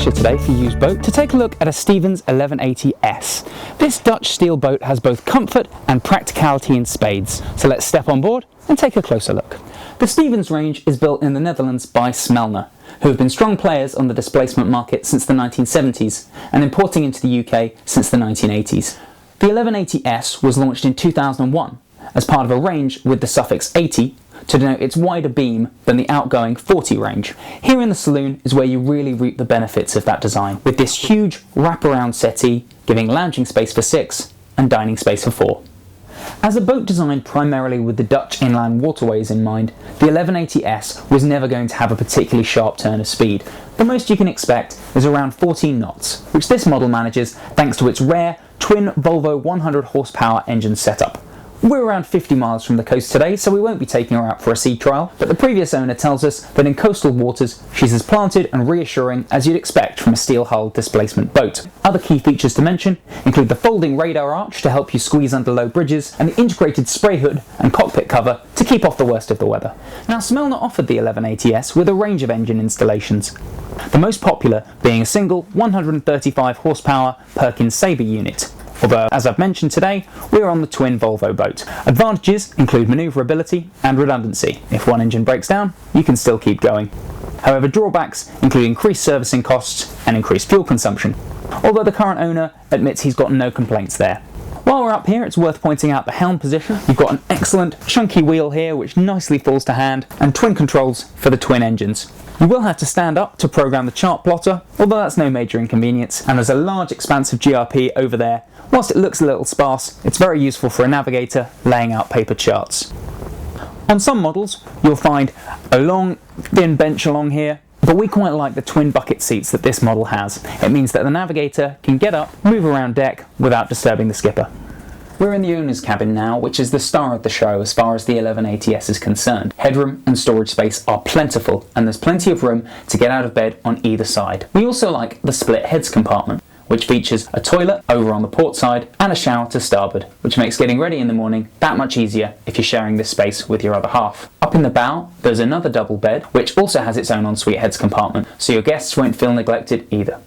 feature today for Used Boat to take a look at a Stevens 1180S. This Dutch steel boat has both comfort and practicality in spades, so let's step on board and take a closer look. The Stevens range is built in the Netherlands by Smelner, who have been strong players on the displacement market since the 1970s and importing into the UK since the 1980s. The 1180S was launched in 2001 as part of a range with the suffix 80 to denote its wider beam than the outgoing 40 range. Here in the saloon is where you really reap the benefits of that design, with this huge wraparound settee giving lounging space for 6 and dining space for 4. As a boat designed primarily with the Dutch inland waterways in mind, the 1180S was never going to have a particularly sharp turn of speed. The most you can expect is around 14 knots, which this model manages thanks to its rare twin Volvo 100 horsepower engine setup. We're around 50 miles from the coast today, so we won't be taking her out for a sea trial, but the previous owner tells us that in coastal waters she's as planted and reassuring as you'd expect from a steel-hulled displacement boat. Other key features to mention include the folding radar arch to help you squeeze under low bridges, and the integrated spray hood and cockpit cover to keep off the worst of the weather. Now, Smelner offered the 1180S with a range of engine installations, the most popular being a single 135 horsepower Perkins Sabre unit. Although, as I've mentioned today, we are on the twin Volvo boat. Advantages include manoeuvrability and redundancy. If one engine breaks down, you can still keep going. However, drawbacks include increased servicing costs and increased fuel consumption, although the current owner admits he's got no complaints there. While we're up here, it's worth pointing out the helm position. You've got an excellent chunky wheel here which nicely falls to hand, and twin controls for the twin engines. You will have to stand up to program the chart plotter, although that's no major inconvenience, and there's a large expanse of GRP over there. Whilst it looks a little sparse, it's very useful for a navigator laying out paper charts. On some models, you'll find a long, thin bench along here, but we quite like the twin bucket seats that this model has. It means that the navigator can get up, move around deck without disturbing the skipper. We're in the owner's cabin now, which is the star of the show as far as the 1180S is concerned. Headroom and storage space are plentiful, and there's plenty of room to get out of bed on either side. We also like the split heads compartment, which features a toilet over on the port side and a shower to starboard, which makes getting ready in the morning that much easier if you're sharing this space with your other half. Up in the bow, there's another double bed, which also has its own ensuite heads compartment, so your guests won't feel neglected either.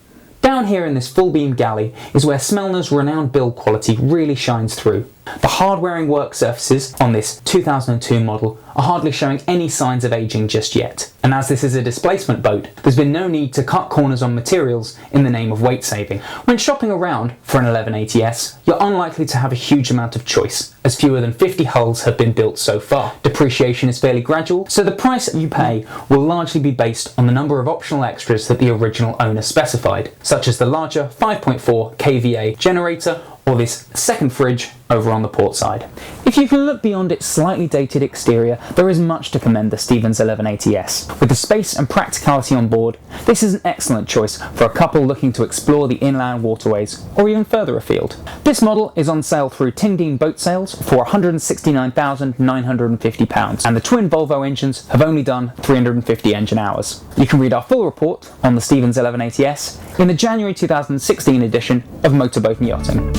Down here in this full beam galley is where Smelner's renowned build quality really shines through. The hard-wearing work surfaces on this 2002 model are hardly showing any signs of aging just yet, and as this is a displacement boat, there's been no need to cut corners on materials in the name of weight saving. When shopping around for an 1180S, you're unlikely to have a huge amount of choice, as fewer than 50 hulls have been built so far. Depreciation is fairly gradual, so the price that you pay will largely be based on the number of optional extras that the original owner specified, such as the larger 5.4 kVA generator or this second fridge over on the port side. If you can look beyond its slightly dated exterior, there is much to commend the Stevens 1180S. With the space and practicality on board, this is an excellent choice for a couple looking to explore the inland waterways or even further afield. This model is on sale through Tingdean Boat Sales for £169,950, and the twin Volvo engines have only done 350 engine hours. You can read our full report on the Stevens 1180S in the January 2016 edition of Motorboat and Yachting.